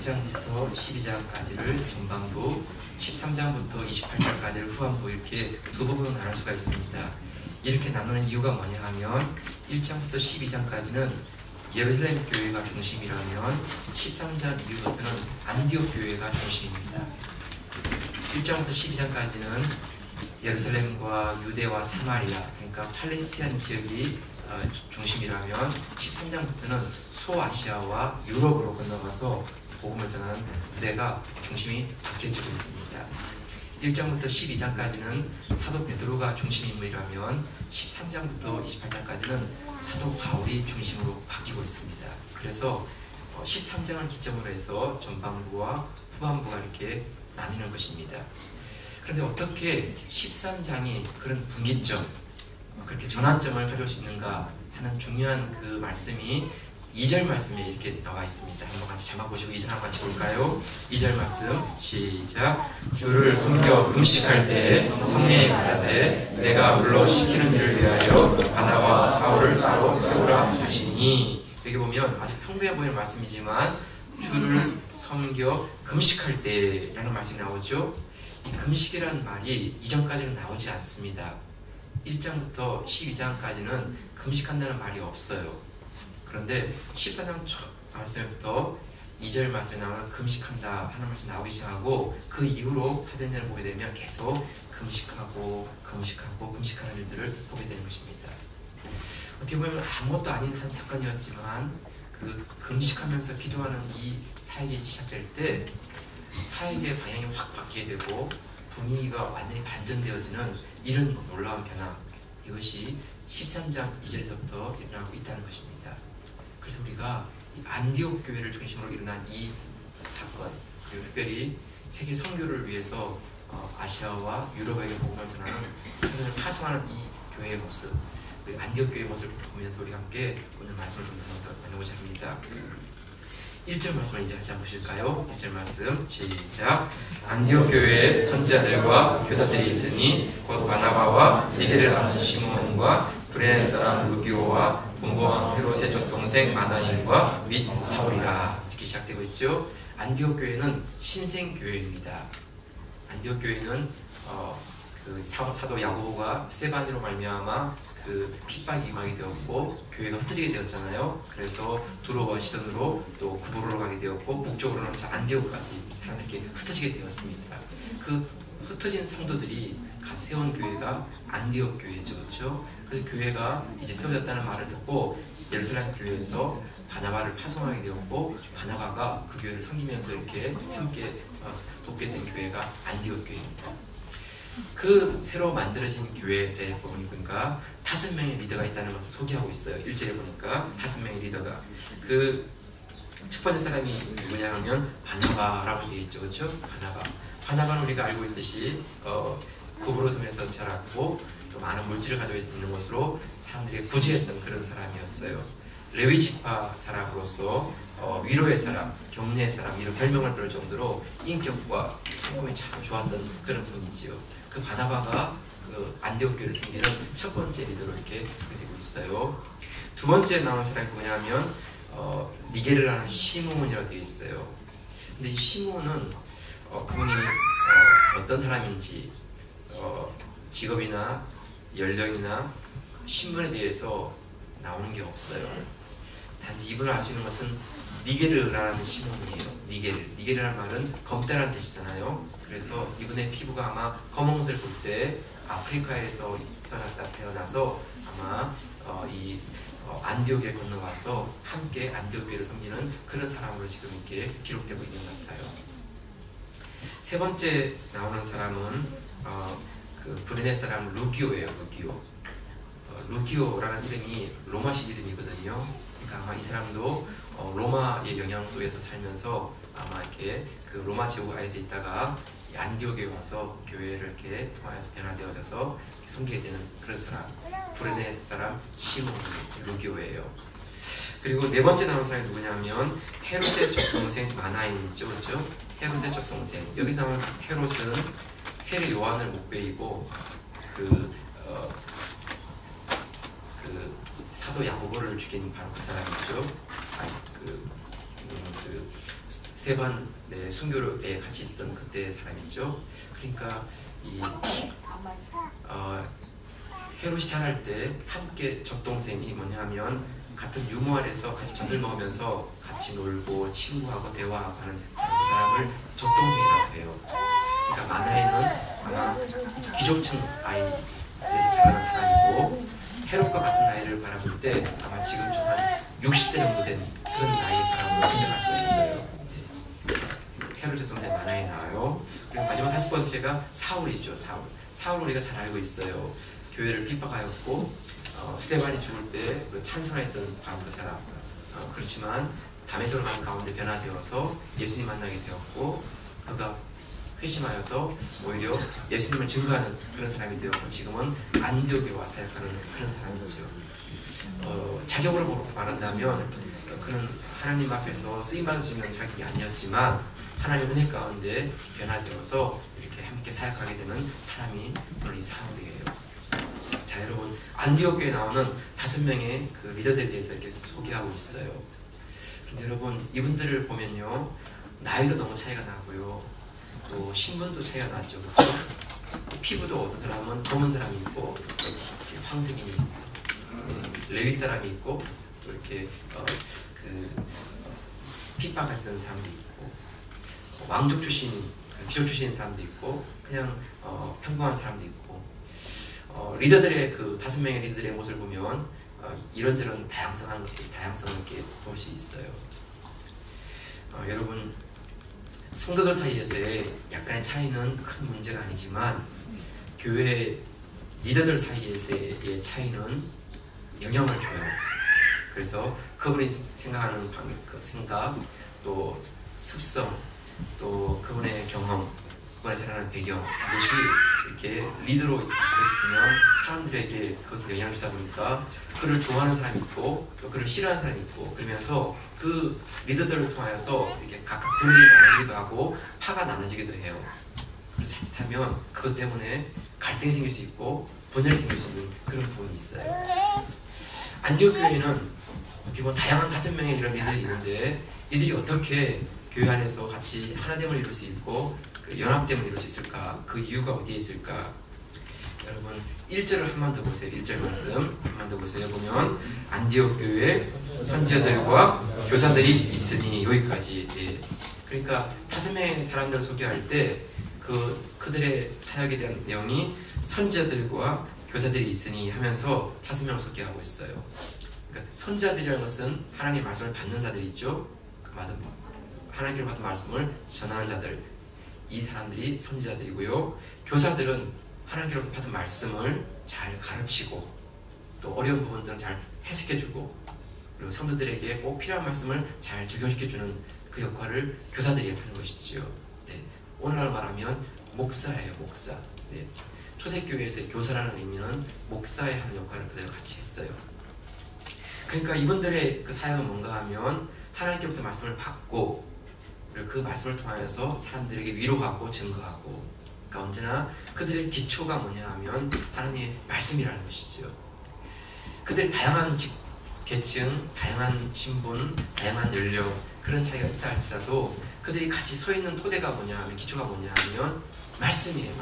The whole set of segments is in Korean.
1장부터 12장까지를 전반부, 13장부터 28장까지를 후반부, 이렇게 두 부분으로 나눌 수가 있습니다. 이렇게 나누는 이유가 뭐냐 하면 1장부터 12장까지는 예루살렘 교회가 중심이라면 13장 이후부터는 안디옥 교회가 중심입니다. 1장부터 12장까지는 예루살렘과 유대와 사마리아, 그러니까 팔레스티나 지역이 중심이라면 13장부터는 소아시아와 유럽으로 건너가서 복음을 전하는 무대가 중심이 바뀌어지고 있습니다. 1장부터 12장까지는 사도 베드로가 중심 인물이라면 13장부터 28장까지는 사도 바울이 중심으로 바뀌고 있습니다. 그래서 13장을 기점으로 해서 전반부와 후반부가 이렇게 나뉘는 것입니다. 그런데 어떻게 13장이 그런 분기점, 그렇게 전환점을 가져올 수 있는가 하는 중요한 그 말씀이 2절 말씀에 이렇게 나와 있습니다. 한번 같이 자막 보시고 2절 한번 같이 볼까요? 2절 말씀 시작. 주를 섬겨 금식할 때 성령이 가사대 내가 물러 시키는 일을 위하여 바나바와 사울을 따로 세우라 하시니, 여기 보면 아주 평범해 보이는 말씀이지만 주를 섬겨 금식할 때라는 말씀이 나오죠. 이 금식이라는 말이 이전까지는 나오지 않습니다. 1장부터 12장까지는 금식한다는 말이 없어요. 그런데 14장 첫 말씀부터 2절 말씀에 나오는 금식한다 하는 말씀이 나오기 시작하고, 그 이후로 사도행전을 보게 되면 계속 금식하고 금식하는 일들을 보게 되는 것입니다. 어떻게 보면 아무것도 아닌 한 사건이었지만 그 금식하면서 기도하는 이 사역이 시작될 때 사역의 방향이 확 바뀌게 되고 분위기가 완전히 반전되어지는 이런 놀라운 변화, 이것이 13장 2절에서부터 일어나고 있다는 것입니다. 그래서 우리가 이 안디옥 교회를 중심으로 일어난 이 사건, 그리고 특별히 세계 선교를 위해서 아시아와 유럽에게 복음을 전하는, 선교를 파송하는 이 교회의 모습, 우리 안디옥 교회의 모습을 보면서 우리 함께 오늘 말씀을 좀 나누고자 합니다. 1절 말씀을 이제 같이 한번 보실까요? 1절 말씀 시작. 안디옥 교회에 선지자들과 교사들이 있으니 곧 바나바와 니게를 아는 시몬과 구레네 사람 루기오와 분봉왕 헤롯의 젖동생 마나인과 및 사울이라, 이렇게 시작되고 있죠. 안디옥 교회는 신생 교회입니다. 안디옥 교회는 그 사도 야고보가 스데반으로 말미암아 그 핍박이 임하게 되었고 교회가 흩어지게 되었잖아요. 그래서 두로와 시돈으로 또 구브로로 가게 되었고 북쪽으로는 저 안디옥까지 사람들이 이렇게 흩어지게 되었습니다. 그 흩어진 성도들이 같이 세운 교회가 안디옥 교회죠, 그렇죠? 그래서 교회가 이제 세워졌다는 말을 듣고 예루살렘 교회에서 바나바를 파송하게 되었고, 바나바가 그 교회를 섬기면서 이렇게 함께 돕게 된 교회가 안디옥 교회입니다. 그 새로 만들어진 교회에 보니까 5명의 리더가 있다는 것을 소개하고 있어요. 1절에 보니까 5명의 리더가, 그 첫 번째 사람이 누구냐 하면 바나바라고 되어 있죠, 그렇죠? 바나바는 우리가 알고 있듯이 구브로 섬에서 자랐고 또 많은 물질을 가지고 있는 것으로 사람들이 구제했던 그런 사람이었어요. 레위 지파 사람으로서 위로의 사람, 격려의 사람, 이런 별명을 들을 정도로 인격과 성품이 참 좋았던 그런 분이지요. 그 바나바가 그 안디옥 교회를 섬기는 첫 번째 리더로 이렇게 소개되고 있어요. 두 번째 나온 사람이 뭐냐면 니게를 하는 시몬이라고 되어 있어요. 근데 이 시몬은 그분이 어떤 사람인지 직업이나 연령이나 신분에 대해서 나오는 게 없어요. 단지 이분을 알 수 있는 것은 니게르라는 시몬이에요. 니게르라는 말은 검다라는 뜻이잖아요. 그래서 이분의 피부가 아마 검은색을 볼 때 아프리카에서 태어나서 아마 이 안디옥에 건너와서 함께 안디옥 교회를 섬기는 그런 사람으로 지금 이렇게 기록되고 있는 것 같아요. 세 번째 나오는 사람은 그 구레네 사람 루기오예요. 루기오라는 이름이 로마식 이름이거든요. 그러니까 아마 이 사람도 로마의 영향 속에서 살면서 아마 이렇게 그 로마 제국 아래에 있다가 안디옥에 와서 교회를 이렇게 통하여서 변화되어져서 섬기게 되는 그런 사람, 구레네 사람 시몬 루기오예요. 그리고 네 번째 나온 사람이 누구냐면 헤롯의 젖동생 마나인이죠, 그렇죠? 헤롯의 젖동생. 여기서 나온 헤롯은 세례 요한을 목베이고 그 사도 야고보를 죽인 바로 그 사람이죠. 스테반 순교에 같이 있었던 그때 사람이죠. 그러니까 이 헤롯이 자랄 때 함께 젖동생이 뭐냐면 같은 유모 아래서 같이 젖을 먹으면서 같이 놀고 친구하고 대화하고 하는 그 사람을 젖동생이라고 해요. 그러니까 만화에는 아마 귀족층 아이에서 자라는 사람이고 헤롯과 같은 나이를 바라볼 때 아마 지금 좀 한 60세 정도 된 그런 나이의 사람으로 생각할 수 있어요. 헤롯 젖동생 만화에 나와요. 그리고 마지막 5번째가 사울이죠. 사울 우리가 잘 알고 있어요. 교회를 핍박하였고 스데반이 죽을 때 그 찬송했던 바로 그 사람. 그렇지만 다메섹으로 가는 가운데 변화되어서 예수님 만나게 되었고 그가 회심하여서 오히려 예수님을 증거하는 그런 사람이 되었고 지금은 안디옥에 와 사역하는 그런 사람이죠. 자격으로 말한다면 그는 하나님 앞에서 쓰임받을 수 있는 자격이 아니었지만 하나님 은혜 가운데 변화되어서 이렇게 함께 사역하게 되는 사람이 바로 이 사울이에요. 자, 여러분 안디옥 교회에 나오는 5명의 그 리더들에 대해서 이렇게 소개하고 있어요. 근데 여러분 이분들을 보면요 나이도 너무 차이가 나고요, 또 신분도 차이가 나죠, 그렇죠? 피부도 어떤 사람은 검은 사람이 있고 이렇게 황색인이 있고, 레위 사람이 있고, 또 이렇게 핍박했던 사람도 있고, 왕족 출신, 귀족 출신인 사람도 있고, 그냥 평범한 사람도 있고, 리더들의 그 5명의 리더들의 모습을 보면 이런저런 다양성을 이렇게 볼 수 있어요. 여러분 성도들 사이에서의 약간의 차이는 큰 문제가 아니지만 교회 리더들 사이에서의 차이는 영향을 줘요. 그래서 그분이 생각하는 생각, 또 습성, 또 그분의 경험, 그분의 자라는 배경, 이것이 이렇게 리더로 서 있으면 사람들에게 그것을 영향을 주다 보니까 그를 좋아하는 사람이 있고 또 그를 싫어하는 사람이 있고, 그러면서 그 리더들을 통하여서 이렇게 각각 그룹이 나눠지기도 하고 파가 나눠지기도 해요. 그래서 자칫하면 그것 때문에 갈등이 생길 수 있고 분열이 생길 수 있는 그런 부분이 있어요. 안디옥 교회는 어떻게 보면 다양한 5명의 이런 리더들이 있는데 이들이 어떻게 교회 안에서 같이 하나됨을 이룰 수 있고 그 연합됨을 이룰 수 있을까? 그 이유가 어디에 있을까? 여러분 1절을 한 번 더 보세요. 1절 말씀 한 번 더 보세요. 보면 안디옥 교회에 선지자들과 교사들이 있으니, 여기까지. 예. 그러니까 5명의 사람들을 소개할 때 그들의 사역에 대한 내용이 선지자들과 교사들이 있으니 하면서 5명을 소개하고 있어요. 그러니까 선지자들이라는 것은 하나님의 말씀을 받는 자들이죠. 하나님께로 받은 말씀을 전하는 자들, 이 사람들이 선지자들이고요. 교사들은 하나님께로 받은 말씀을 잘 가르치고 또 어려운 부분들은 잘 해석해주고 그리고 성도들에게 꼭 필요한 말씀을 잘 적용시켜주는 그 역할을 교사들이 하는 것이죠. 네. 오늘날 말하면 목사예요, 목사. 네. 초대교회에서의 교사라는 의미는 목사의 하는 역할을 그대로 같이 했어요. 그러니까 이분들의 그 사역은 뭔가 하면 하나님께부터 말씀을 받고 그리고 그 말씀을 통하여서 사람들에게 위로하고 증거하고, 그러니까 언제나 그들의 기초가 뭐냐 하면 하나님의 말씀이라는 것이죠. 그들이 다양한 계층, 다양한 신분, 다양한 연령 그런 차이가 있다 할지라도 그들이 같이 서 있는 토대가 뭐냐 하면, 기초가 뭐냐 하면 말씀이에요.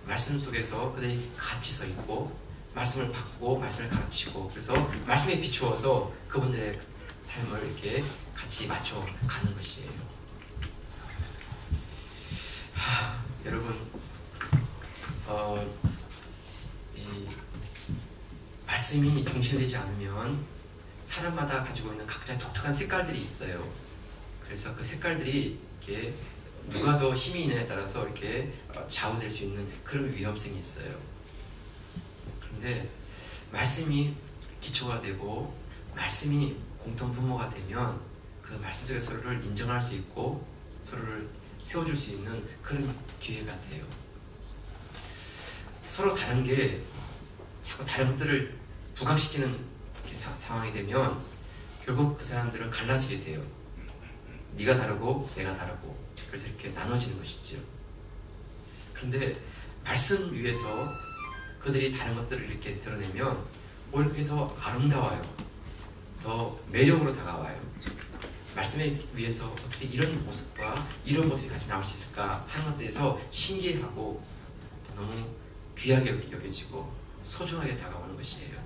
말씀 속에서 그들이 같이 서 있고 말씀을 받고 말씀을 가르치고, 그래서 말씀에 비추어서 그분들의 삶을 이렇게 같이 맞춰 가는 것이에요. 여러분 이 말씀이 중심되지 않으면 사람마다 가지고 있는 각자의 독특한 색깔들이 있어요. 그래서 그 색깔들이 이렇게 누가 더 힘이 있느냐에 따라서 이렇게 좌우될 수 있는 그런 위험성이 있어요. 그런데 말씀이 기초가 되고 말씀이 공통 분모가 되면 그 말씀 속에 서로를 인정할 수 있고 서로를 세워줄 수 있는 그런 기회가 돼요. 서로 다른 게 자꾸 다른 것들을 부각시키는 상황이 되면 결국 그 사람들은 갈라지게 돼요. 네가 다르고 내가 다르고, 그래서 이렇게 나눠지는 것이죠. 그런데 말씀 위에서 그들이 다른 것들을 이렇게 드러내면 오히려 그게 더 아름다워요. 더 매력으로 다가와요. 말씀에 위해서 어떻게 이런 모습과 이런 모습이 같이 나올 수 있을까 하는 것에 대해서 신기해하고 또 너무 귀하게 여겨지고 소중하게 다가오는 것이에요.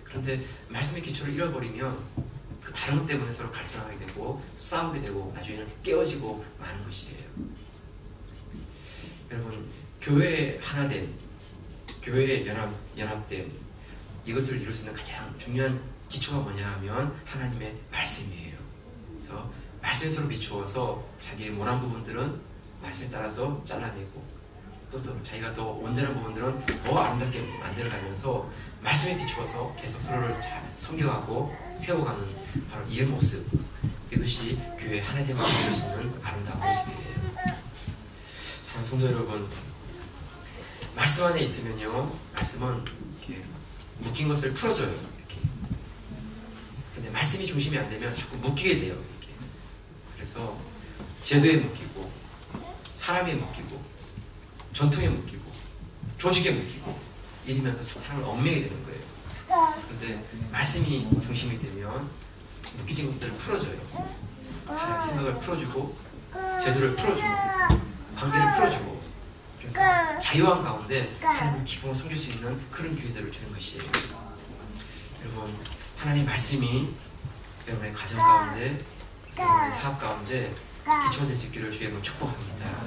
그런데 말씀의 기초를 잃어버리면 그 다른 것 때문에 서로 갈등하게 되고 싸우게 되고 나중에는 깨어지고 마는 것이에요. 여러분, 교회의 하나됨, 교회의 연합됨, 이것을 이룰 수 있는 가장 중요한 기초가 뭐냐 하면 하나님의 말씀이에요. 그래서 말씀에 서로 비추어서 자기의 모난 부분들은 말씀에 따라서 잘라내고 또 자기가 더 온전한 부분들은 더 아름답게 만들어가면서 말씀에 비추어서 계속 서로를 잘 섬겨가고 세워가는 바로 이 모습, 이것이 교회 하나됨을 이룰 수 있는 아름다운 모습이에요. 사랑하는 성도 여러분, 말씀 안에 있으면요, 말씀은 이렇게 묶인 것을 풀어줘요. 이렇게. 그런데 말씀이 중심이 안 되면 자꾸 묶이게 돼요. 이렇게. 그래서 제도에 묶이고, 사람에 묶이고, 전통에 묶이고, 조직에 묶이고, 이러면서 사람을 얽매게 되는 거예요. 그런데 말씀이 중심이 되면 묶이진 것들을 풀어줘요. 사람의 생각을 풀어주고, 제도를 풀어주고, 관계를 풀어주고, 그래서 자유한 가운데 하나님을 기쁘고 섬길 수 있는 그런 교회들을 주는 것이에요. 여러분, 하나님의 말씀이 여러분의 가정 가운데, 여러분의 사업 가운데 기초가 될 수 있기를 주의 이름으로 축복합니다.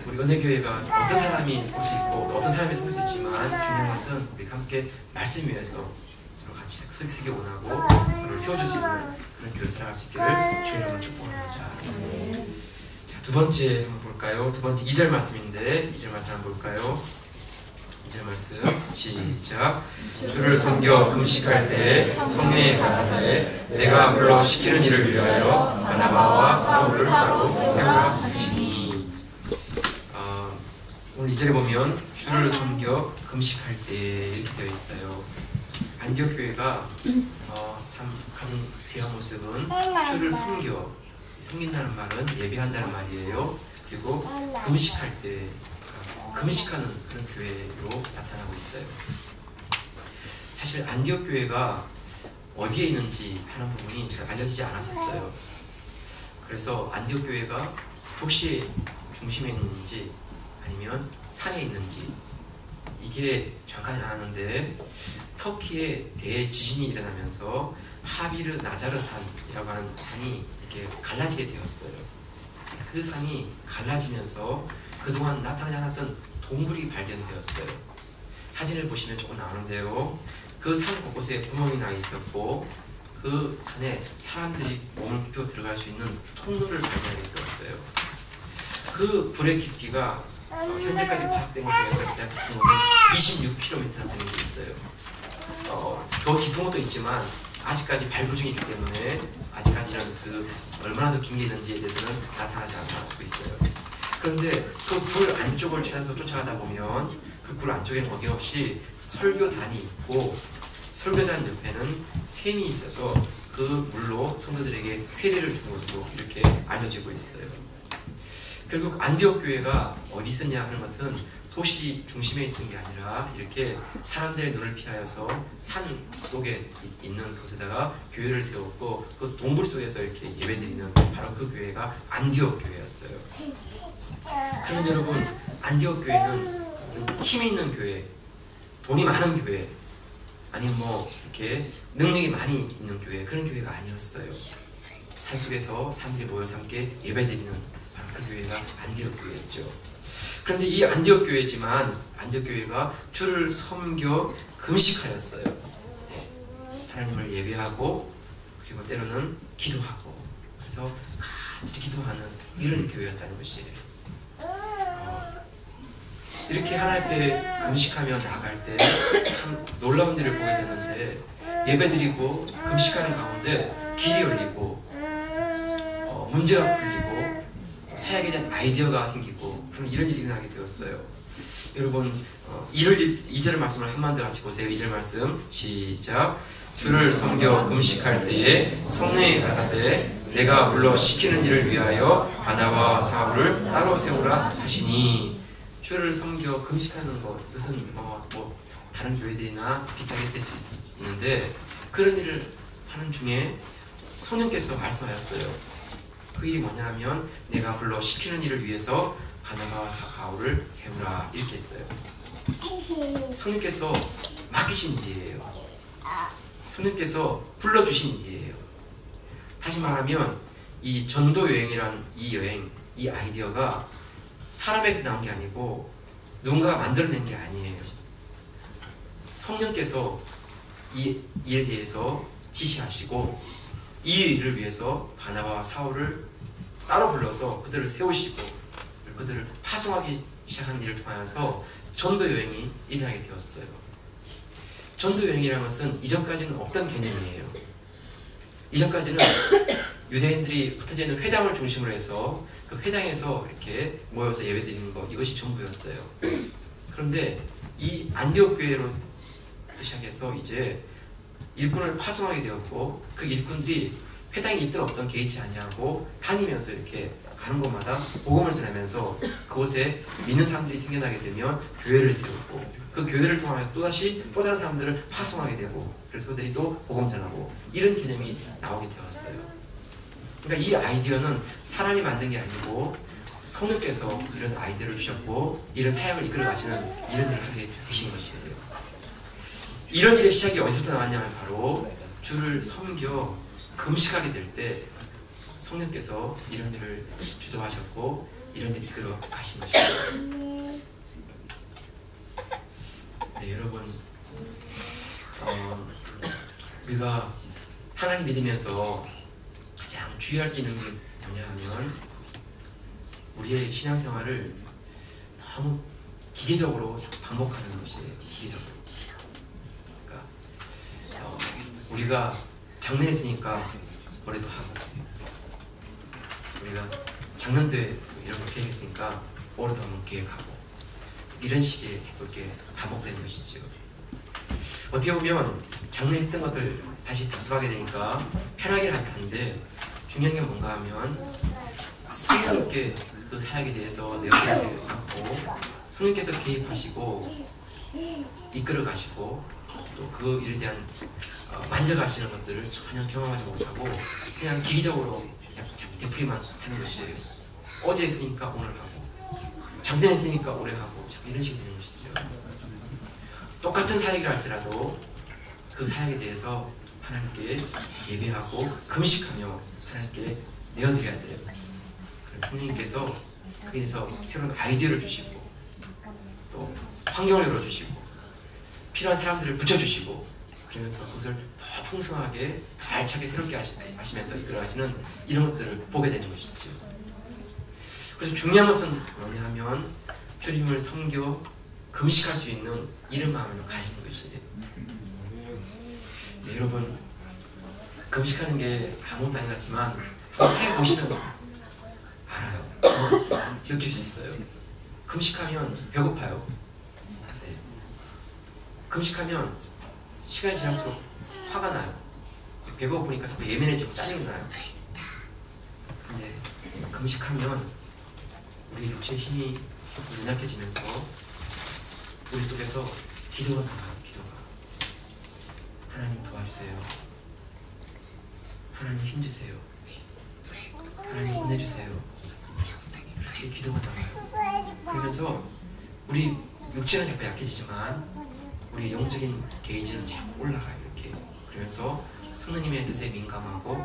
우리 은혜교회가 어떤 사람이 올 수 있고 또 어떤 사람이 섬길 수 있지만 중요한 것은 우리가 함께 말씀 위에서 서로 같이 서기 원하고 서로를 세워줄 수 있는 그런 교회를 살아갈 수 있기를 주의 이름으로 축복합니다. 자, 두 번째 한번 볼까요? 두 번째 2절 말씀인데 2절 말씀 한번 볼까요? 2절 말씀 시작. 주를 섬겨 금식할 때에 성령의 가사에 내가 물러 시키는 일을 위하여 바나바와 사울을 따로 세우라 하시니. 오늘 2절에 보면 주를 섬겨 금식할 때 이렇게 되어 있어요. 안디옥 교회가 참 가진 귀한 모습은 주를 섬긴다는 말은 예배한다는 말이에요. 그리고 금식할 때 금식하는 그런 교회로 나타나고 있어요. 사실 안디옥 교회가 어디에 있는지 하는 부분이 잘 알려지지 않았었어요. 그래서 안디옥 교회가 도시의 중심에 있는지 아니면 산에 있는지 이게 정확하지 않았는데 터키에 대지진이 일어나면서 하비르 나자르 산이라고 하는 산이 이렇게 갈라지게 되었어요. 그 산이 갈라지면서 그동안 나타나지 않았던 동굴이 발견되었어요. 사진을 보시면 조금 나오는데요. 그 산 곳곳에 구멍이 나 있었고 그 산에 사람들이 몸을 굽혀 들어갈 수 있는 통로를 발견하게 되었어요. 그 불의 깊이가 현재까지 파악된 것 중에서 가장 깊은 것은 26km나 되는 게 있어요. 더 깊은 것도 있지만 아직까지 발굴 중이기 때문에 아직까지는 그 얼마나 더 긴 게 있는지에 대해서는 나타나지 않고 있어요. 그런데 그 굴 안쪽을 찾아서 쫓아가다 보면 그 굴 안쪽에는 어김없이 설교단이 있고 설교단 옆에는 샘이 있어서 그 물로 성도들에게 세례를 준 것으로 이렇게 알려지고 있어요. 결국 안디옥 교회가 어디 있었냐 하는 것은 도시 중심에 있는 게 아니라 이렇게 사람들의 눈을 피하여서 산 속에 있는 곳에다가 교회를 세웠고 그 동굴 속에서 이렇게 예배드리는 바로 그 교회가 안디옥 교회였어요. 그러면 여러분, 안디옥 교회는 어떤 힘이 있는 교회, 돈이 많은 교회, 아니면 뭐 이렇게 능력이 많이 있는 교회, 그런 교회가 아니었어요. 산속에서 사람들이 모여서 함께 예배드리는 바로 그 교회가 안디옥 교회였죠. 그런데 이 안디옥 교회지만 안디옥 교회가 주를 섬겨 금식하였어요. 네. 하나님을 예배하고 그리고 때로는 기도하고 그래서 같이 기도하는 이런 교회였다는 것이에요. 이렇게 하나님 앞에 금식하며 나아갈 때 참 놀라운 일을 보게 되는데 예배드리고 금식하는 가운데 길이 열리고 문제가 풀리고 사역에 대한 아이디어가 생기고 그런 이런 일이 일어나게 되었어요. 여러분 2절 말씀을 한번 더 같이 보세요. 2절 말씀 시작. 주를 섬겨 금식할 때에 성령이 가라사대 내가 물러 시키는 일을 위하여 바나바와 사울을 따로 세우라 하시니. 주를 섬겨 금식하는 것, 이것은 뭐 다른 교회들이나 비슷하게 될 수 있는데 그런 일을 하는 중에 성령께서 말씀하셨어요. 그 일이 뭐냐면 내가 불러 시키는 일을 위해서 바나바와 바울을 세우라 이렇게 했어요. 성령께서 맡기신 일이에요. 성령께서 불러주신 일이에요. 다시 말하면 이 전도 여행이란 이 여행, 이 아이디어가 사람에게 나온 게 아니고 누군가가 만들어낸 게 아니에요. 성령께서 이 일에 대해서 지시하시고 이 일을 위해서 바나바와 사울을 따로 불러서 그들을 세우시고 그들을 파송하기 시작한 일을 통하여서 전도 여행이 일어나게 되었어요. 전도 여행이라는 것은 이전까지는 없던 개념이에요. 이전까지는 유대인들이 흩어져 있는 회당을 중심으로 해서 그 회당에서 이렇게 모여서 예배드리는 것, 이것이 전부였어요. 그런데 이 안디옥 교회로 시작해서 이제 일꾼을 파송하게 되었고 그 일꾼들이 회당에 있든 없든 개의치 아니하고 다니면서 이렇게 가는 곳마다 복음을 전하면서 그곳에 믿는 사람들이 생겨나게 되면 교회를 세우고 그 교회를 통하여 또다시 또 다른 사람들을 파송하게 되고 그래서 그들이 또 복음 전하고 이런 개념이 나오게 되었어요. 그러니까 이 아이디어는 사람이 만든 게 아니고 성령께서 이런 아이디어를 주셨고 이런 사역을 이끌어 가시는 이런 일을 하게 되신 것이에요. 이런 일의 시작이 어디서부터 나왔냐면 바로 주를 섬겨 금식하게 될 때 성령께서 이런 일을 주도하셨고 이런 일을 이끌어 가신 것입니다. 네, 여러분 우리가 하나님 믿으면서 가장 주의할 게 있는 게 뭐냐 하면 우리의 신앙생활을 너무 기계적으로 반복하는 것이에요. 기계적으로. 그러니까 우리가 작년했으니까 올해도 하고 우리가 작년 때 이런 거 계획했으니까 올해도 한번 계획하고 이런 식의 자꾸 이렇게 반복되는 것이죠. 어떻게 보면 작년에 했던 것들 다시 답습하게 되니까 편하긴 한데 중요한 게 뭔가 하면 성령님께 그 사역에 대해서 내어드리지 않고 성령께서 개입하시고 이끌어 가시고 또 그 일에 대한 만져가시는 것들을 전혀 경험하지 못하고 그냥 기기적으로 그냥 되풀이만 하는 것이에요. 어제 했으니까 오늘 하고 작년에 했으니까 올해 하고 이런 식이 되는 것이죠. 똑같은 사역이라 할지라도 그 사역에 대해서 하나님께 예배하고 금식하며 하나님께 내어드려야 돼요. 그래서 성령님께서 거기에서 새로운 아이디어를 주시고 또 환경을 열어주시고 필요한 사람들을 붙여주시고 그러면서 그것을 더 풍성하게 더 알차게 새롭게 하시면서 이끌어가시는 이런 것들을 보게 되는 것이죠. 그래서 중요한 것은 뭐냐 하면 주님을 섬겨 금식할 수 있는 이런 마음을 가지는 것이에요. 네, 여러분 금식하는 게 아무것도 아닌 것 같지만 한번 해보시면 알아요. 느낄 수 있어요. 금식하면 배고파요. 네. 금식하면 시간이 지날수록 화가 나요. 배고프니까 자꾸 예민해지고 짜증이 나요. 근데 금식하면 우리 육체의 힘이 연약해지면서 우리 속에서 기도가 나와요. 기도가 하나님 도와주세요. 하나님 힘주세요. 하나님 은혜주세요. 이렇게 기도가 나와요. 그러면서 우리 육체는 자꾸 약해지지만 우리 영적인 게이지는 자꾸 올라가요. 이렇게 그러면서 성령님의 뜻에 민감하고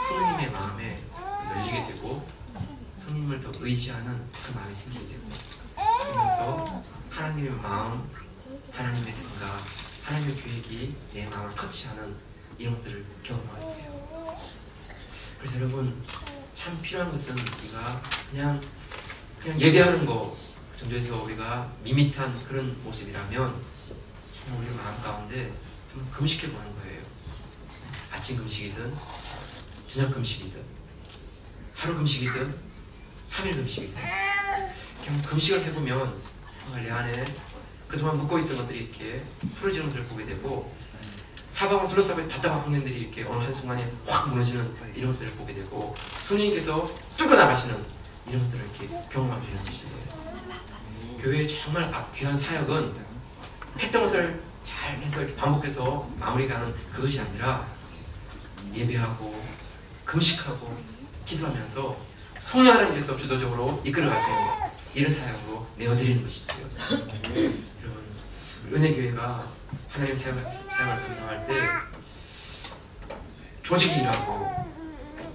성령님의 마음에 열리게 되고 성령님을 더 의지하는 그 마음이 생기게 되고 그러면서 하나님의 마음, 하나님의 생각, 하나님의 계획이 내 마음을 터치하는 이런 것들을 경험하게 돼요. 그래서 여러분 참 필요한 것은 우리가 그냥 예배하는 거 전도에서 우리가 밋밋한 그런 모습이라면 정말 우리가 마음 가운데 한번 금식해 보는 거예요. 아침 금식이든 저녁 금식이든 하루 금식이든 3일 금식이든 그냥 금식을 해보면 정말 내 안에 그동안 묻고있던 것들이 이렇게 풀어지는 것을 보게 되고 사방으로 둘러싸고 답답한 환경들이 이렇게 어느 한순간에 확 무너지는 이런 것들을 보게 되고 성령님께서 뚫고 나가시는 이런 것들을 이렇게 경험하게 되는 것이에요. 교회의 정말 귀한 사역은 했던 것을 잘 해서 이렇게 반복해서 마무리가는 그것이 아니라 예배하고 금식하고 기도하면서 성령 하나님께서 주도적으로 이끌어가시는 이런 사역으로 내어드리는 것이죠. 여러분, 은혜교회가 하나님 사역을 감당할 때 조직이 일하고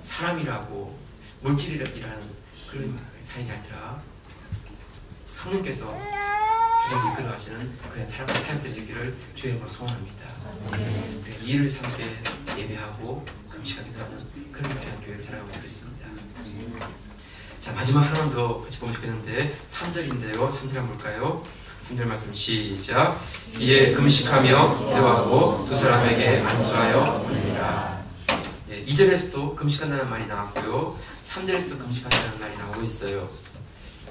사람이라고 물질이라는 그런 사역이 아니라 성령께서 주도적으로 이끌어가시는 그런 사역될 수 있기를 주의 이름으로 소원합니다. 이를 삼게 예배하고 금식하기도 하는 그런 귀한 교회를 자라가고 싶겠습니다. 자, 마지막 하나만 더 같이 보면 좋겠는데 3절인데요. 3절 한번 볼까요? 3절 말씀 시작. 이에 금식하며 기도하고 두 사람에게 안수하여 보내니라. 네, 2절에서도 금식한다는 말이 나왔고요. 3절에서도 금식한다는 말이 나오고 있어요.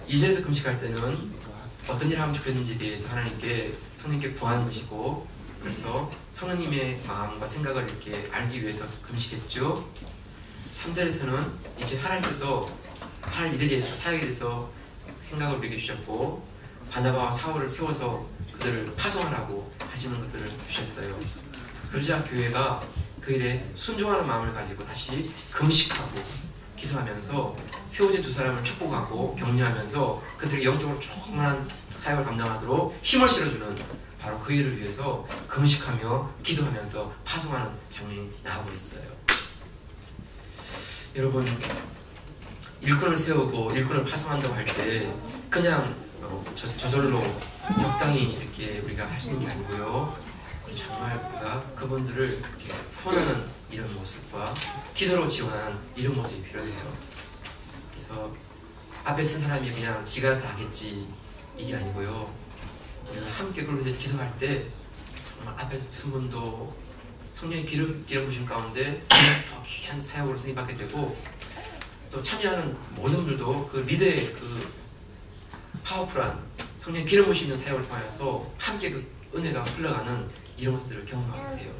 2절에서 금식할 때는 어떤 일을 하면 좋겠는지에 대해서 하나님께 성령님께 구하는 것이고, 그래서 성령님의 마음과 생각을 이렇게 알기 위해서 금식했죠. 3절에서는 이제 하나님께서 할 일에 대해서, 사역에 대해서 생각을 우리에게 주셨고, 바나바와 사울을 세워서 그들을 파송하라고 하시는 것들을 주셨어요. 그러자 교회가 그 일에 순종하는 마음을 가지고 다시 금식하고 기도하면서 세워진 두 사람을 축복하고 격려하면서 그들에게 영적으로 충만한 사역을 감당하도록 힘을 실어주는 바로 그 일을 위해서 금식하며 기도하면서 파송하는 장면이 나오고 있어요. 여러분, 일꾼을 세우고 일꾼을 파송한다고 할 때 그냥 저절로 적당히 이렇게 우리가 할 수 있는 게 아니고요. 정말 우리가 그분들을 이렇게 후원하는 이런 모습과 기도로 지원하는 이런 모습이 필요해요. 그래서 앞에 쓴 사람이 그냥 지가 다 하겠지 이게 아니고요. 우리가 함께 그걸 위해서 기도할 때 정말 앞에 쓴 분도 성령의 기름 부심 가운데 더 귀한 사역으로 쓰임받게 되고, 또 참여하는 모든 분들도 그 리더의 그 파워풀한 성령의 기름 부심 있는 사역을 통하여서 함께 그 은혜가 흘러가는 이런 것들을 경험하게 돼요.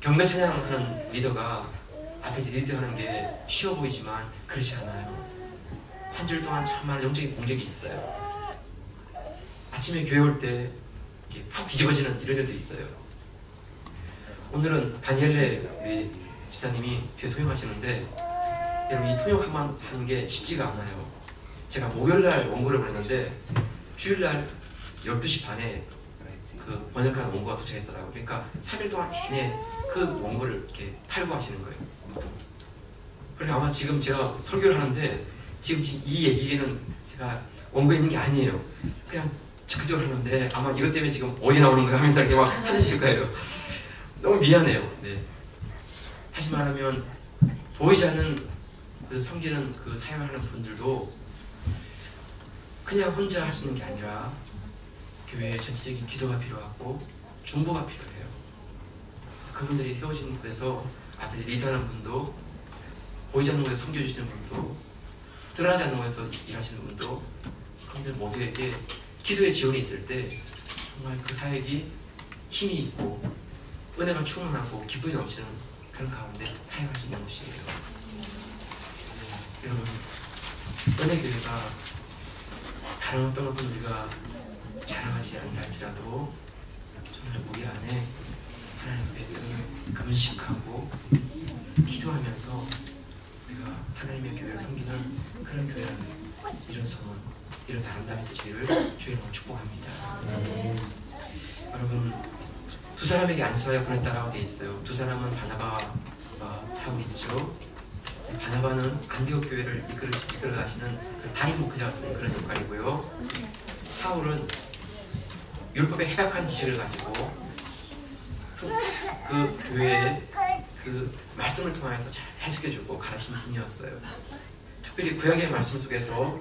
경배 찬양하는 리더가 앞에서 리드하는 게 쉬워 보이지만 그렇지 않아요. 한 줄 동안 참 많은 영적인 공격이 있어요. 아침에 교회 올 때 푹 뒤집어지는 이런 일도 있어요. 오늘은 다니엘레 집사님이 뒤에 통역하시는데, 여러분 이 통역 한번 하는 게 쉽지가 않아요. 제가 목요일날 원고를 보냈는데 주일날 12시 반에 그 번역한 원고가 도착했더라고요. 그러니까 3일 동안 내내 그 원고를 이렇게 탈구하시는 거예요. 그러니까 아마 지금 제가 설교를 하는데 지금 이 얘기는 제가 원고에 있는 게 아니에요. 그냥 적극적으로 하는데 아마 이것 때문에 지금 어디 나오는 거야 하면서 이렇게 막 찾으실 거예요. 너무 미안해요. 네. 다시 말하면 보이지 않는 그 섬기는 그 사역을 하는 분들도 그냥 혼자 할 수 있는 게 아니라 교회의 전체적인 기도가 필요하고 중보가 필요해요. 그래서 그분들이 세우신 곳에서 앞에 리드하는 분도, 보이지 않는 곳에서 섬겨주시는 분도, 드러나지 않는 곳에서 일하시는 분도, 그분들 모두에게 기도의 지원이 있을 때 정말 그 사역이 힘이 있고 은혜가 충만하고 기쁨이 넘치는 그런 가운데 사역할 수 있는 것이에요. 여러분, 은혜교회가 다른 어떤 것을 우리가 자랑하지 않는다 할지라도 정말 우리 안에 하나님 앞에 금식하고 기도하면서 우리가 하나님의 교회를 섬기는 그런 교회라는 이런 소문, 이런 아름다움이 있으시기를 주의 이름으로 축복합니다. 여러분, 두 사람에게 안수하여 보냈다라고 되어 있어요. 두 사람은 바나바와 사울이죠. 바나바는 안디옥 교회를 이끌어 가시는 그 담임 목회자 같은 그런 역할이고요. 사울은 율법의 해박한 지식을 가지고 그 교회의 그 말씀을 통해서 잘 해석해주고 가르치는 분이었어요. 특별히 구약의 말씀 속에서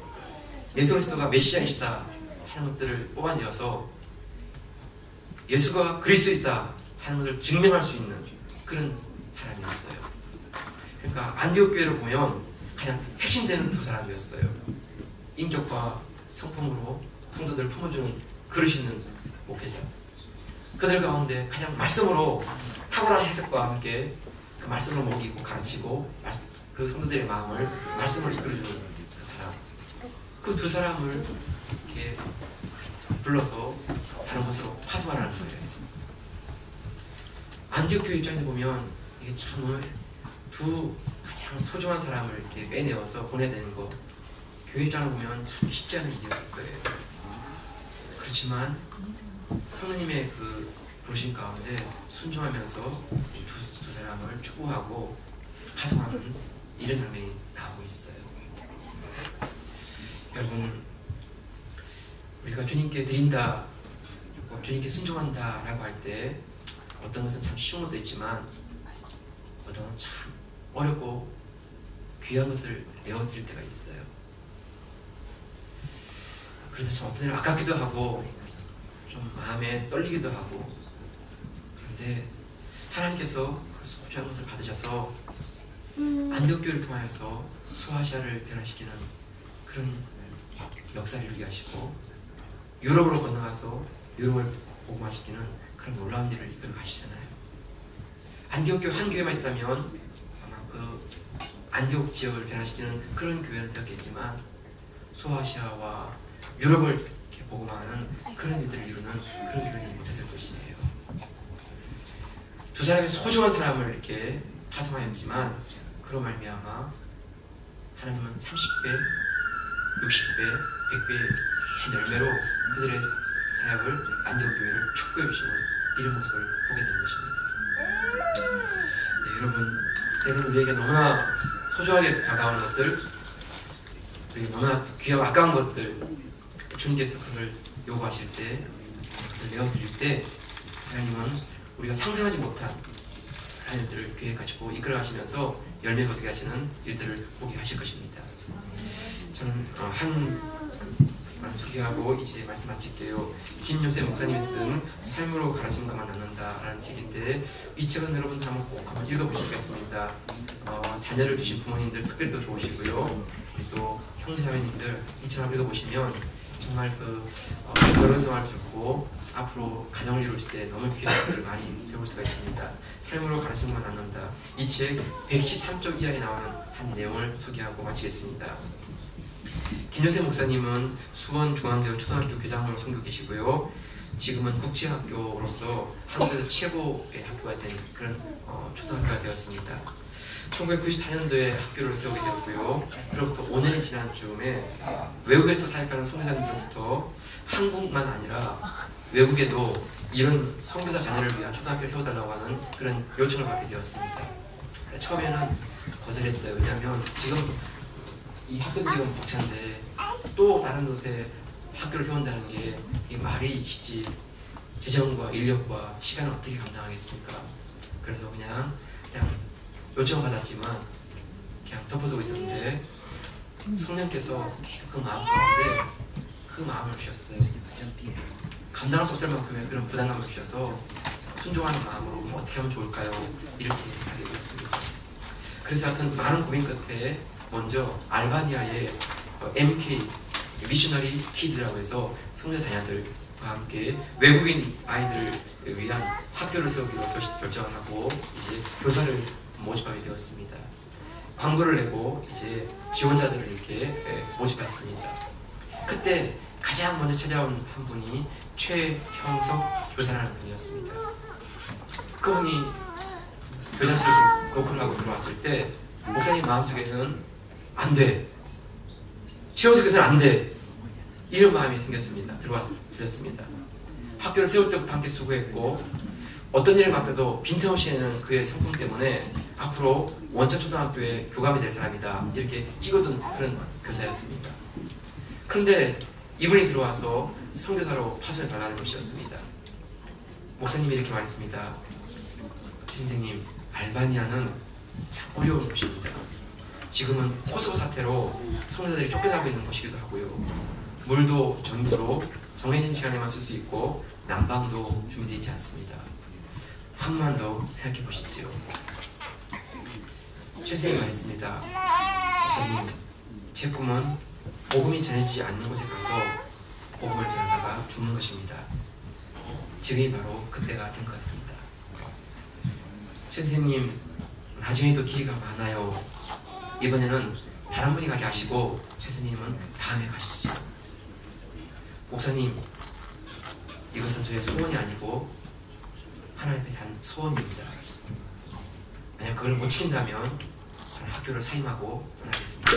예수 그리스도가 메시아이시다 하는 것들을 뽑아내어서 예수가 그리스도이다 하는 것을 증명할 수 있는 그런 사람이었어요. 그러니까 안디옥 교회를 보면 가장 핵심되는 두 사람이었어요. 인격과 성품으로 성도들을 품어주는 그릇 있는 목회자. 그들 가운데 가장 말씀으로 탁월한 해석과 함께 그 말씀을 먹이고 가르치고 그 성도들의 마음을 말씀으로 이끌어주는 그 사람. 그 두 사람을 이렇게 불러서 다른 곳으로 파송하라는 거예요. 안디옥 교회 입장에서 보면 이게 참 너무 두 가장 소중한 사람을 이렇게 빼내어서 보내야 되는 거, 교회 입장으로 보면 참 쉽지 않은 일이었을 거예요. 그렇지만 성령님의 그 부르심 가운데 순종하면서 두 사람을 추구하고 파송하는 이런 장면이 나오고 있어요. 여러분, 우리가 주님께 드린다, 주님께 순종한다 라고 할 때 어떤 것은 참 쉬운 것도 있지만 어떤 것은 참 어렵고 귀한 것을 내어드릴 때가 있어요. 그래서 참 어떤 때는 아깝기도 하고 좀 마음에 떨리기도 하고, 그런데 하나님께서 그 소중한 것을 받으셔서 안디옥 교회를 통하여서 소아시아를 변화시키는 그런 역사를 이루게 하시고, 유럽으로 건너가서 유럽을 복음화시키는 그런 놀라운 일을 이끌어 가시잖아요. 안디옥 교회 한 교회만 있다면 아마 그 안디옥 지역을 변화시키는 그런 교회는 되었겠지만 소아시아와 유럽을 이렇게 복음화하는 그런 일들을 이루는 그런 교회는 못했을 것이에요. 두 사람의 소중한 사람을 이렇게 파송하였지만 그로 말미암아 하나님은 30배, 60배, 100배의 귀한 열매로 그들의 사역을, 안디옥 교회를 축복해 주시는 이런 모습을 보게 되는 것입니다. 네, 여러분, 때로는 우리에게 너무나 소중하게 다가오는 것들, 우리에게 너무나 귀하고 아까운 것들, 주님께서 그걸 요구하실 때, 그것을 내어드릴 때 하나님은 우리가 상상하지 못한 하나님들을 교회에 가지고 이끌어 가시면서 열매 거두게 하시는 일들을 보게 하실 것입니다. 저는 소개하고 이제 말씀 마칠게요. 김요셉 목사님이 쓴 삶으로 가르치는 것만 낳는다 라는 책인데, 이 책은 여러분들 한번 읽어보시겠습니다. 자녀를 두신 부모님들 특별히 더 좋으시고요, 또 형제자매님들 이 책 한번 읽어보시면 정말 그 결혼 생활을 듣고 앞으로 가정을 이루실 때 너무 귀한 것들을 많이 배울 수가 있습니다. 삶으로 가르치는 것만 낳는다. 이 책 113쪽 이하에 나오는 한 내용을 소개하고 마치겠습니다. 김요셉 목사님은 수원 중앙대학 초등학교 교장으로 섬기고 계시고요, 지금은 국제학교로서 한국에서 최고의 학교가 된 그런 초등학교가 되었습니다. 1994년도에 학교를 세우게 되었고요, 그로부터 5년이 지난 즈음에 외국에서 사역하는 선교사님들부터 한국만 아니라 외국에도 이런 선교사 자녀를 위한 초등학교를 세워달라고 하는 그런 요청을 받게 되었습니다. 처음에는 거절했어요. 왜냐하면 지금 이 학교도 지금 벅찬데 또 다른 곳에 학교를 세운다는 게 이게 말이 쉽지, 재정과 인력과 시간을 어떻게 감당하겠습니까? 그래서 그냥 요청을 받았지만 그냥 덮어두고 있었는데 성령께서 계속 그 마음 가운데 그 마음을 주셨어요. 감당할 수 없을 만큼의 그런 부담감을 주셔서 순종하는 마음으로 어떻게 하면 좋을까요? 이렇게 하게 되었습니다. 그래서 하여튼 많은 고민 끝에 먼저 알바니아의 MK 미셔너리 키즈라고 해서 성도 자녀들과 함께 외국인 아이들을 위한 학교를 세우기로 결정을 하고 이제 교사를 모집하게 되었습니다. 광고를 내고 이제 지원자들을 이렇게 모집했습니다. 그때 가장 먼저 찾아온 한 분이 최형석 교사라는 분이었습니다. 그분이 교장실을 노크를 하고 들어왔을 때 목사님 마음속에는 안 돼, 최형석 교사는 안 돼, 이런 마음이 생겼습니다. 들었습니다. 학교를 세울 때부터 함께 수고했고 어떤 일을 맡겨도 빈틈없이 하는 그의 성품 때문에 앞으로 원천초등학교의 교감이 될 사람이다 이렇게 찍어둔 그런 교사였습니다. 그런데 이분이 들어와서 선교사로 파송해 달라는 것이었습니다. 목사님이 이렇게 말했습니다. 선생님, 알바니아는 참 어려운 곳입니다. 지금은 코소보 사태로 선교사들이 쫓겨나고 있는 곳이기도 하고요, 물도 전부로 정해진 시간에만 쓸 수 있고 난방도 준비되어 있지 않습니다. 한 번만 더 생각해 보시죠. 최 선생님이 말했습니다. 목사님, 제 꿈은 복음이 전해지지 않는 곳에 가서 복음을 전하다가 죽는 것입니다. 지금이 바로 그때가 된 것 같습니다. 최 선생님, 나중에도 기회가 많아요. 이번에는 다른 분이 가게 하시고 최 선생님은 다음에 가시죠. 목사님, 이것은 저의 소원이 아니고 하나님 앞에서 한 서원입니다. 만약 그걸 못 지킨다면 저는 학교를 사임하고 떠나겠습니다.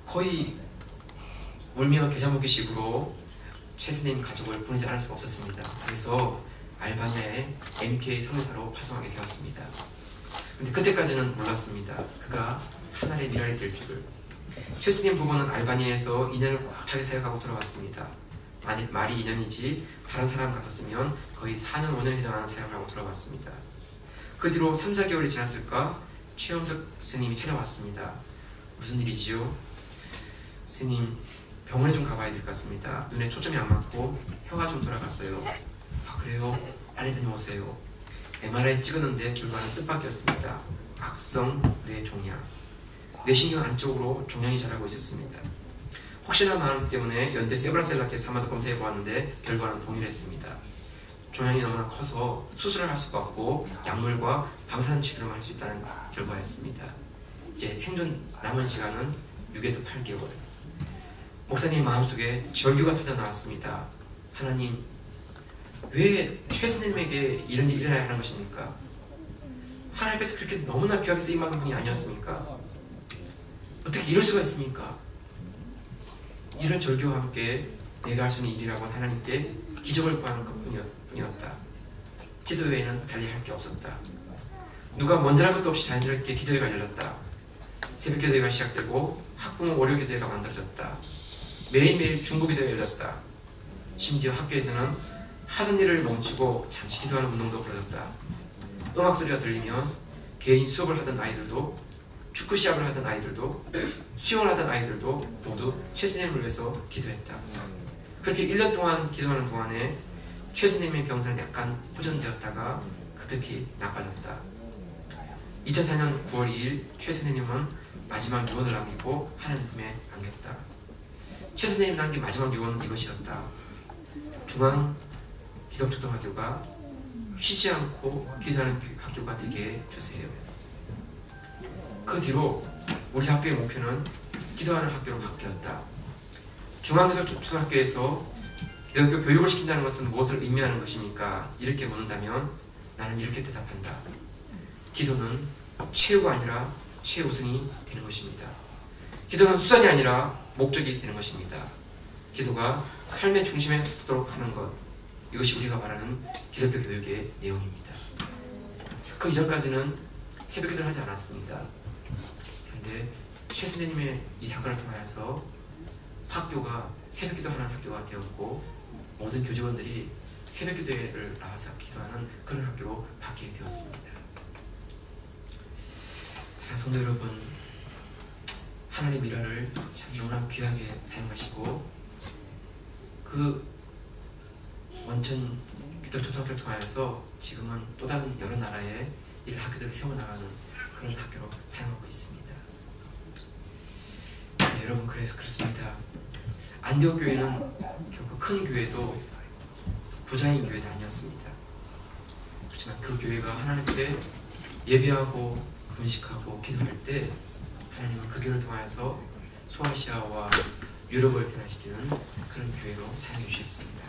거의 울며 겨자 먹기식으로 최 선생님 가족을 보내지 않을 수가 없었습니다. 그래서 알바니아의 MK 선교사로 파송하게 되었습니다. 근데 그때까지는 몰랐습니다. 그가 하나의 미랄이 될 줄을. 최 선생님 부부는 알바니아에서 2년을 꽉 차게 사역하고 돌아왔습니다. 말이 2년이지 다른 사람 같았으면 거의 4년 5년에 해당하는 사역을 하고 돌아왔습니다. 그 뒤로 3, 4개월이 지났을까 최영석 스님이 찾아왔습니다. 무슨 일이지요? 스님, 병원에 좀 가봐야 될 것 같습니다. 눈에 초점이 안 맞고 혀가 좀 돌아갔어요. 아, 그래요? 빨리 다녀오세요. MRI 찍었는데 결과는 뜻밖이었습니다. 악성 뇌종양. 뇌신경 안쪽으로 종양이 자라고 있었습니다. 혹시나 마음 때문에 연대 세브란셀라케에서 한번 더 검사해 보았는데 결과는 동일했습니다. 종양이 너무나 커서 수술을 할 수가 없고 약물과 방사선 치료만 할 수 있다는 결과였습니다. 이제 생존 남은 시간은 6에서 8개월. 목사님 마음속에 절규가 터져 나왔습니다. 하나님, 왜 최 선생님에게 이런 일이 일어나야 하는 것입니까? 하나님 앞에서 그렇게 너무나 귀하게 쓰임받는 분이 아니었습니까? 어떻게 이럴 수가 있습니까? 이런 절규와 함께 내가 할 수 있는 일이라고는 하나님께 기적을 구하는 것뿐이었다. 기도 외에는 달리 할 게 없었다. 누가 먼저 할 것도 없이 자연스럽게 기도회가 열렸다. 새벽 기도회가 시작되고 학부모 월요 기도회가 만들어졌다. 매일매일 중보 기도회가 열렸다. 심지어 학교에서는 하던 일을 멈추고 잠시 기도하는 운동도 벌어졌다. 음악 소리가 들리면 개인 수업을 하던 아이들도, 축구 시합을 하던 아이들도, 수영을 하던 아이들도 모두 최 선생님을 위해서 기도했다. 그렇게 1년 동안 기도하는 동안에 최 선생님의 병세는 약간 호전되었다가 급격히 나빠졌다. 2004년 9월 2일 최 선생님은 마지막 유언을 남기고 하나님 품에 안겼다. 최 선생님 남긴 마지막 유언은 이것이었다. 중앙 기독초등학교가 쉬지 않고 기도하는 학교가 되게 해주세요. 그 뒤로 우리 학교의 목표는 기도하는 학교로 바뀌었다. 중앙기독초등학교에서 기독교 교육을 시킨다는 것은 무엇을 의미하는 것입니까? 이렇게 묻는다면 나는 이렇게 대답한다. 기도는 최후가 아니라 최우선이 되는 것입니다. 기도는 수단이 아니라 목적이 되는 것입니다. 기도가 삶의 중심에 서도록 하는 것, 이것이 우리가 말하는 기독교 교육의 내용입니다. 그 이전까지는 새벽 기도를 하지 않았습니다. 그런데 최 선생님의 이 사건을 통하여서 학교가 새벽 기도하는 학교가 되었고 모든 교직원들이 새벽 기도회를 나와서 기도하는 그런 학교로 바뀌게 되었습니다. 사랑하는 성도 여러분, 하나님 미라를 참 너무나 귀하게 사용하시고 그 원천 기독초등학교를 통하여서 지금은 또 다른 여러 나라의 이런 학교들을 세워나가는 그런 학교로 사용하고 있습니다. 네, 여러분, 그래서 그렇습니다. 안디옥 교회는 결코 큰 교회도 부자인 교회도 아니었습니다. 그렇지만 그 교회가 하나님 앞에 예배하고 금식하고 기도할 때 하나님은 그 교회를 통하여서 소아시아와 유럽을 변화시키는 그런 교회로 사용해 주셨습니다.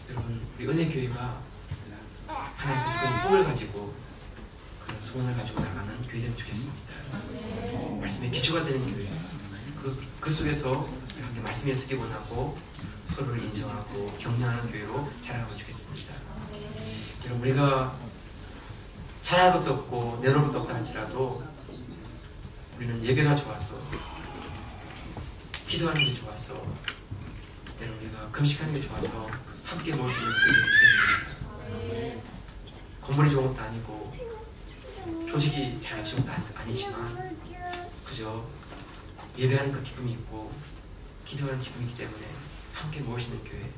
여러분, 우리 은혜교회가 하나님 앞에서 그런 꿈을 가지고 그런 소원을 가지고 나가는 교회 되면 좋겠습니다. 말씀의 기초가 되는 교회, 그 속에서 함께 말씀에 서기원하고 서로를 인정하고 격려하는 교회로 자라가면 좋겠습니다. 여러분, 우리가 잘할 것도 없고 내놓을 것도 없다 할지라도 우리는 예배가 좋아서, 기도하는 게 좋아서, 때로 우리가 금식하는 게 좋아서 함께 모일 수 있는 교회가 되겠습니다. 건물이 좋은 것도 아니고 조직이 잘 갖춘 것도 아니지만 그저 예배하는 그 기쁨이 있고 기도하는 기쁨이 있기 때문에 함께 모일 수 있는 교회,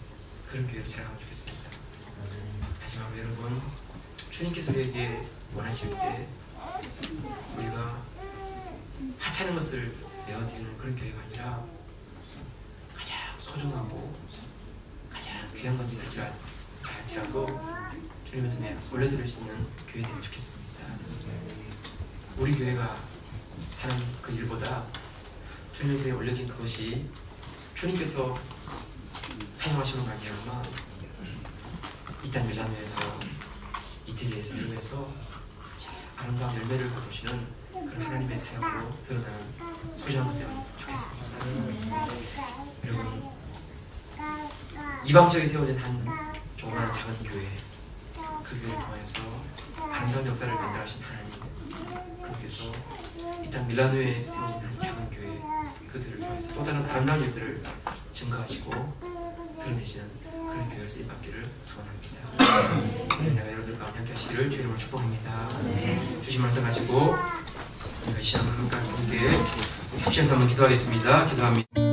그런 교회로 자라가면 좋겠습니다. 마지막으로 여러분, 주님께서 우리에게 원하실 때 우리가 하찮은 것을 내어드리는 그런 교회가 아니라 가장 소중하고 가장 귀한 것을 할지라도 주님의 손에 올려드릴 수 있는 교회 되면 좋겠습니다. 우리 교회가 하는 그 일보다 주님의 손에 올려진 그것이 주님께서 사용하시는 말미암아 이 땅 밀라노에서 이태리에서 이름에서 아름다운 열매를 거두시는 그런 하나님의 사역으로 드러나는 소중한 것 되면 좋겠습니다. 여러분, 이방 지역에 세워진 한 조그마한 작은 교회, 그 교회를 통해서 아름다운 역사를 만들어가신 하나님, 그분께서 이 땅 밀라노에 세워진 한 작은 교회, 그 교회를 통해서 또 다른 아름다운 일들을 증거하시고 드러내시는 그런 교회를 쓰임받기를 소원합니다. 내가 여러분들 가운데 함께 하시기를 주의 이름으로 축복합니다. 주신 말씀 가지고 우리가 이 시간을 함께 함께 합심해서 한번 기도하겠습니다. 기도합니다.